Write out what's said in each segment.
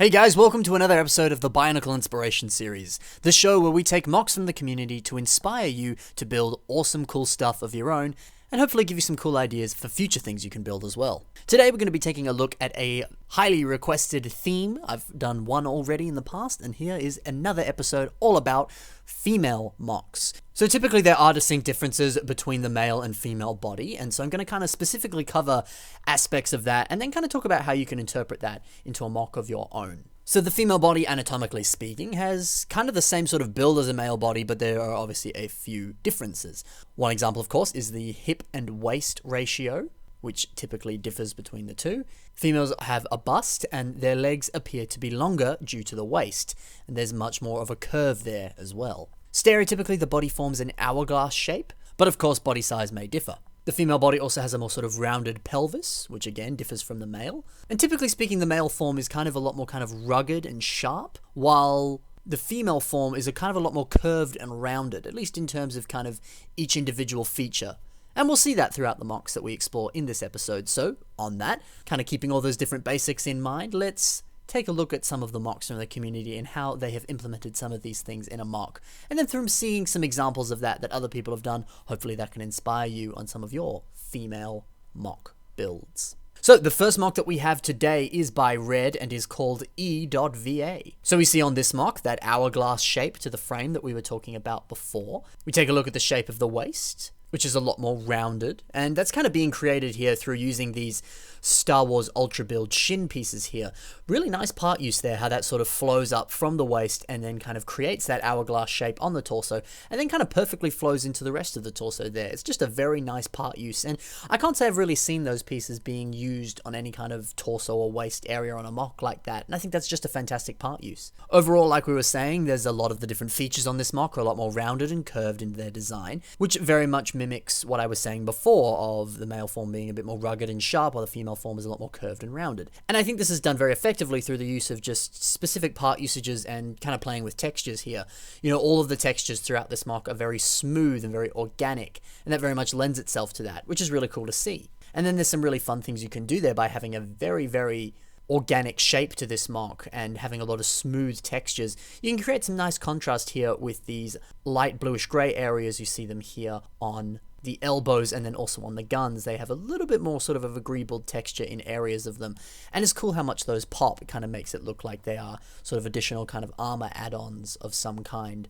Hey guys, welcome to another episode of the Bionicle Inspiration Series, the show where we take mocks from the community to inspire you to build awesome cool stuff of your own, and hopefully give you some cool ideas for future things you can build as well. Today we're going to be taking a look at a highly requested theme. I've done one already in the past, and here is another episode all about female mocks. So typically there are distinct differences between the male and female body, and so I'm going to kind of specifically cover aspects of that, and then kind of talk about how you can interpret that into a mock of your own. So the female body, anatomically speaking, has kind of the same sort of build as a male body, but there are obviously a few differences. One example, of course, is the hip and waist ratio, which typically differs between the two. Females have a bust, and their legs appear to be longer due to the waist, and there's much more of a curve there as well. Stereotypically, the body forms an hourglass shape, but of course body size may differ. The female body also has a more sort of rounded pelvis, which again differs from the male. And typically speaking, the male form is kind of a lot more kind of rugged and sharp, while the female form is a kind of a lot more curved and rounded, at least in terms of kind of each individual feature. And we'll see that throughout the mocks that we explore in this episode. So on that, kind of keeping all those different basics in mind, let's take a look at some of the mocks from the community and how they have implemented some of these things in a mock. And then from seeing some examples of that other people have done, hopefully that can inspire you on some of your female mock builds. So the first mock that we have today is by Red and is called E.VA. So we see on this mock that hourglass shape to the frame that we were talking about before. We take a look at the shape of the waist, which is a lot more rounded, and that's kind of being created here through using these Star Wars Ultra Build shin pieces here. Really nice part use there, how that sort of flows up from the waist and then kind of creates that hourglass shape on the torso, and then kind of perfectly flows into the rest of the torso there. It's just a very nice part use, and I can't say I've really seen those pieces being used on any kind of torso or waist area on a mock like that, and I think that's just a fantastic part use. Overall, like we were saying, there's a lot of the different features on this mock are a lot more rounded and curved in their design, which very much mimics what I was saying before of the male form being a bit more rugged and sharp, while the female form is a lot more curved and rounded. And I think this is done very effectively through the use of just specific part usages and kind of playing with textures here. You know, all of the textures throughout this mock are very smooth and very organic, and that very much lends itself to that, which is really cool to see. And then there's some really fun things you can do there by having a very, very organic shape to this mock and having a lot of smooth textures. You can create some nice contrast here with these light bluish gray areas. You see them here on the elbows and then also on the guns. They have a little bit more sort of a greebled texture in areas of them, and it's cool how much those pop. It kind of makes it look like they are sort of additional kind of armor add-ons of some kind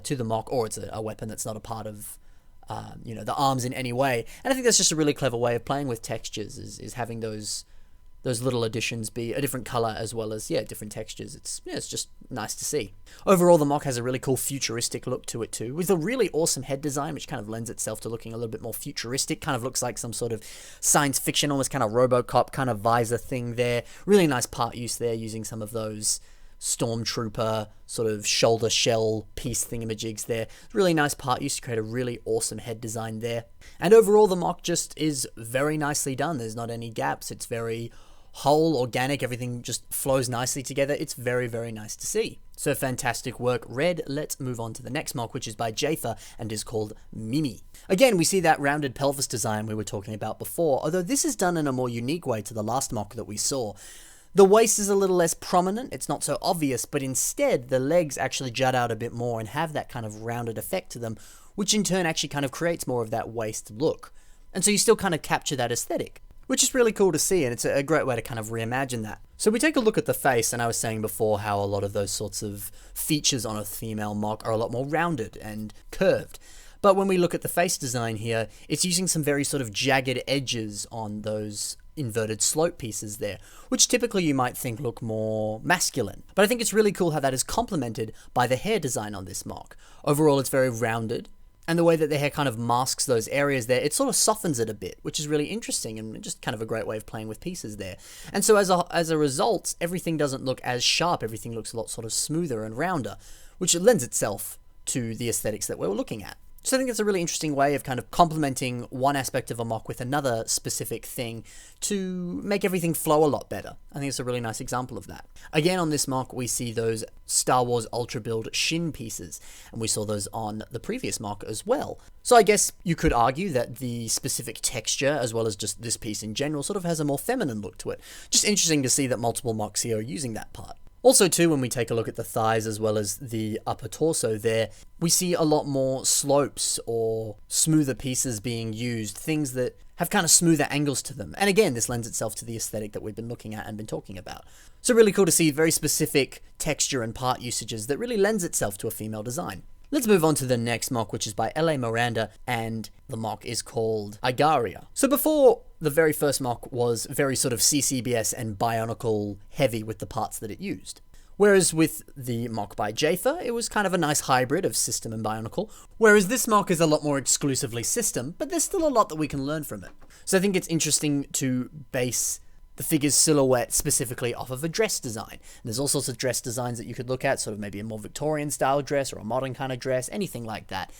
to the mock, or it's a weapon that's not a part of the arms in any way. And I think that's just a really clever way of playing with textures, is having those little additions be a different color as well as, different textures. It's just nice to see. Overall, the mock has a really cool futuristic look to it too, with a really awesome head design, which kind of lends itself to looking a little bit more futuristic. Kind of looks like some sort of science fiction, almost kind of RoboCop kind of visor thing there. Really nice part use there, using some of those stormtrooper sort of shoulder shell piece thingamajigs there. Really nice part use to create a really awesome head design there. And overall, the mock just is very nicely done. There's not any gaps. It's very whole, organic, everything just flows nicely together. It's very, very nice to see. So fantastic work, Red. Let's move on to the next mock, which is by Jafer and is called Mimi. Again, we see that rounded pelvis design we were talking about before, although this is done in a more unique way to the last mock that we saw. The waist is a little less prominent, it's not so obvious, but instead the legs actually jut out a bit more and have that kind of rounded effect to them, which in turn actually kind of creates more of that waist look. And so you still kind of capture that aesthetic, which is really cool to see, and it's a great way to kind of reimagine that. So we take a look at the face, and I was saying before how a lot of those sorts of features on a female mock are a lot more rounded and curved. But when we look at the face design here, it's using some very sort of jagged edges on those inverted slope pieces there, which typically you might think look more masculine. But I think it's really cool how that is complemented by the hair design on this mock. Overall, it's very rounded, and the way that the hair kind of masks those areas there, it sort of softens it a bit, which is really interesting and just kind of a great way of playing with pieces there. And so as a result, everything doesn't look as sharp, everything looks a lot sort of smoother and rounder, which lends itself to the aesthetics that we're looking at. So I think it's a really interesting way of kind of complementing one aspect of a mock with another specific thing to make everything flow a lot better. I think it's a really nice example of that. Again, on this mock, we see those Star Wars Ultra Build shin pieces, and we saw those on the previous mock as well. So I guess you could argue that the specific texture, as well as just this piece in general, sort of has a more feminine look to it. Just interesting to see that multiple mocks here are using that part. Also too, when we take a look at the thighs as well as the upper torso there, we see a lot more slopes or smoother pieces being used, things that have kind of smoother angles to them. And again, this lends itself to the aesthetic that we've been looking at and been talking about. So really cool to see very specific texture and part usages that really lends itself to a female design. Let's move on to the next mock, which is by L.A. Miranda, and the mock is called Daria. So before, the very first mock was very sort of CCBS and Bionicle heavy with the parts that it used. Whereas with the mock by Jafer, it was kind of a nice hybrid of system and Bionicle, whereas this mock is a lot more exclusively system, but there's still a lot that we can learn from it. So I think it's interesting to base the figure's silhouette specifically off of a dress design. And there's all sorts of dress designs that you could look at, sort of maybe a more Victorian style dress or a modern kind of dress, anything like that.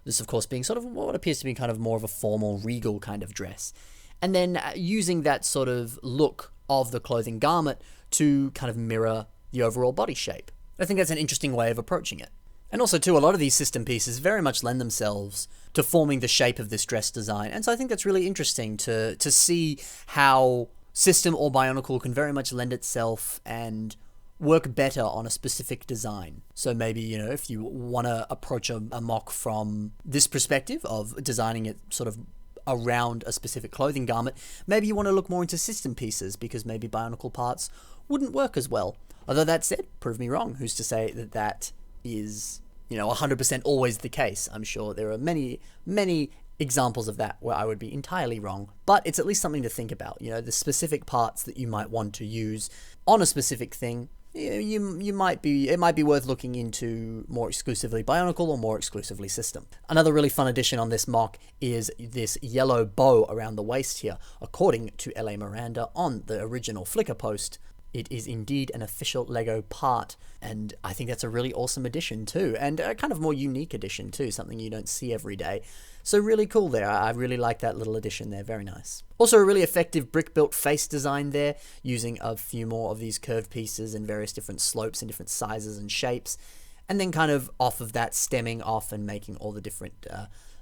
This, of course, being sort of what appears to be kind of more of a formal, regal kind of dress. And then using that sort of look of the clothing garment to kind of mirror the overall body shape. I think that's an interesting way of approaching it. And also, too, a lot of these system pieces very much lend themselves to forming the shape of this dress design. And so I think that's really interesting to see how system or Bionicle can very much lend itself and work better on a specific design. So maybe, you know, if you want to approach a mock from this perspective of designing it sort of around a specific clothing garment, maybe you want to look more into system pieces because maybe Bionicle parts wouldn't work as well. Although that said, prove me wrong. Who's to say that that is, 100% always the case? I'm sure there are many, many examples of that where I would be entirely wrong, but it's at least something to think about. The specific parts that you might want to use on a specific thing. It might be worth looking into more exclusively Bionicle or more exclusively system. Another really fun addition on this mock is this yellow bow around the waist here. According to L.A. Miranda on the original Flickr post, it is indeed an official LEGO part, and I think that's a really awesome addition too, and a kind of more unique addition too, something you don't see every day. So really cool there. I really like that little addition there. Very nice. Also a really effective brick-built face design there, using a few more of these curved pieces in various different slopes and different sizes and shapes, and then kind of off of that stemming off and making all the different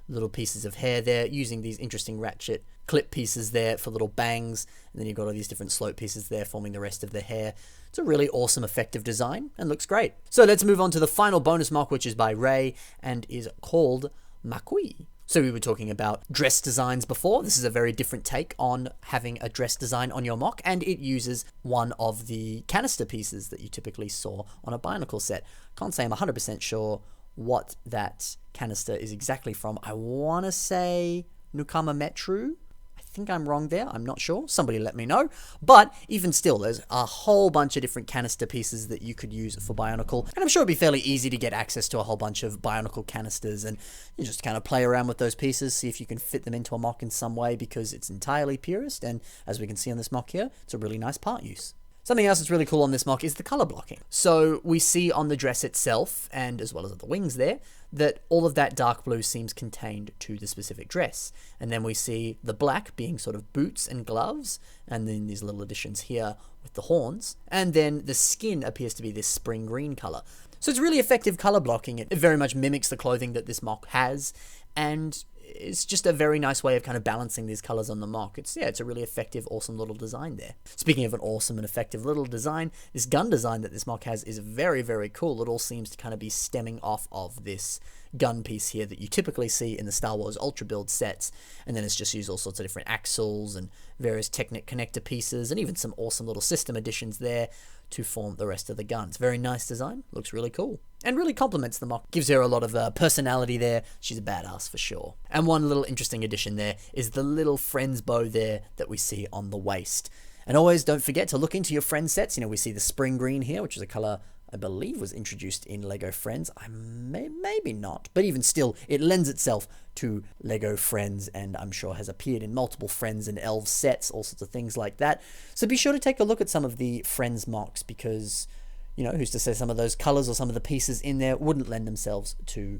little pieces of hair there, using these interesting ratchet clip pieces there for little bangs, and then you've got all these different slope pieces there forming the rest of the hair. It's a really awesome, effective design and looks great. So let's move on to the final bonus mock, which is by Ray and is called McQueen. So we were talking about dress designs before. This is a very different take on having a dress design on your mock, and it uses one of the canister pieces that you typically saw on a Bionicle set. Can't say I'm 100% sure what that canister is exactly from. I want to say Nukama Metru. I think I'm wrong there. I'm not sure. Somebody let me know. But even still, there's a whole bunch of different canister pieces that you could use for Bionicle. And I'm sure it'd be fairly easy to get access to a whole bunch of Bionicle canisters, and you just kind of play around with those pieces, see if you can fit them into a mock in some way, because it's entirely purist. And as we can see on this mock here, it's a really nice part use. Something else that's really cool on this mock is the color blocking. So we see on the dress itself, and as well as at the wings there, that all of that dark blue seems contained to the specific dress. And then we see the black being sort of boots and gloves, and then these little additions here with the horns. And then the skin appears to be this spring green color. So it's really effective color blocking. It very much mimics the clothing that this mock has, and it's just a very nice way of kind of balancing these colors on the mock. It's a really effective, awesome little design there. Speaking of an awesome and effective little design, this gun design that this mock has is very, very cool. It all seems to kind of be stemming off of this gun piece here that you typically see in the Star Wars Ultra Build sets, and then it's just used all sorts of different axles and various Technic connector pieces, and even some awesome little system additions there to form the rest of the gun. It's a very nice design, looks really cool, and really complements the mock. Gives her a lot of personality there. She's a badass for sure. And one little interesting addition there is the little Friends bow there that we see on the waist. And always don't forget to look into your Friends sets. We see the spring green here, which is a color I believe was introduced in LEGO Friends. Maybe not, but even still, it lends itself to LEGO Friends, and I'm sure has appeared in multiple Friends and Elves sets, all sorts of things like that. So be sure to take a look at some of the Friends mocks, because, who's to say some of those colors or some of the pieces in there wouldn't lend themselves to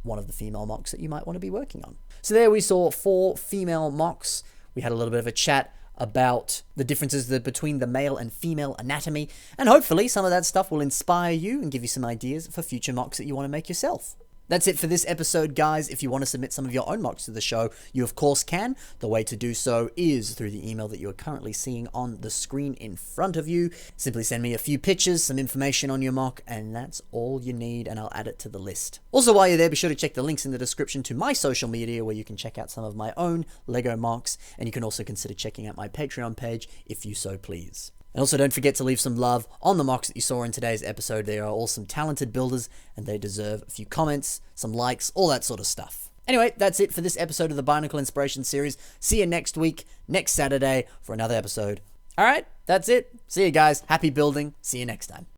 one of the female mocks that you might want to be working on. So there we saw 4 female mocks. We had a little bit of a chat about the differences between the male and female anatomy, and hopefully some of that stuff will inspire you and give you some ideas for future mocks that you want to make yourself. That's it for this episode, guys. If you want to submit some of your own mocks to the show, you of course can. The way to do so is through the email that you are currently seeing on the screen in front of you. Simply send me a few pictures, some information on your mock, and that's all you need, and I'll add it to the list. Also, while you're there, be sure to check the links in the description to my social media where you can check out some of my own LEGO mocks, and you can also consider checking out my Patreon page if you so please. And also don't forget to leave some love on the mocks that you saw in today's episode. They are all some talented builders and they deserve a few comments, some likes, all that sort of stuff. Anyway, that's it for this episode of the Bionicle Inspiration Series. See you next week, next Saturday, for another episode. Alright, that's it. See you guys. Happy building. See you next time.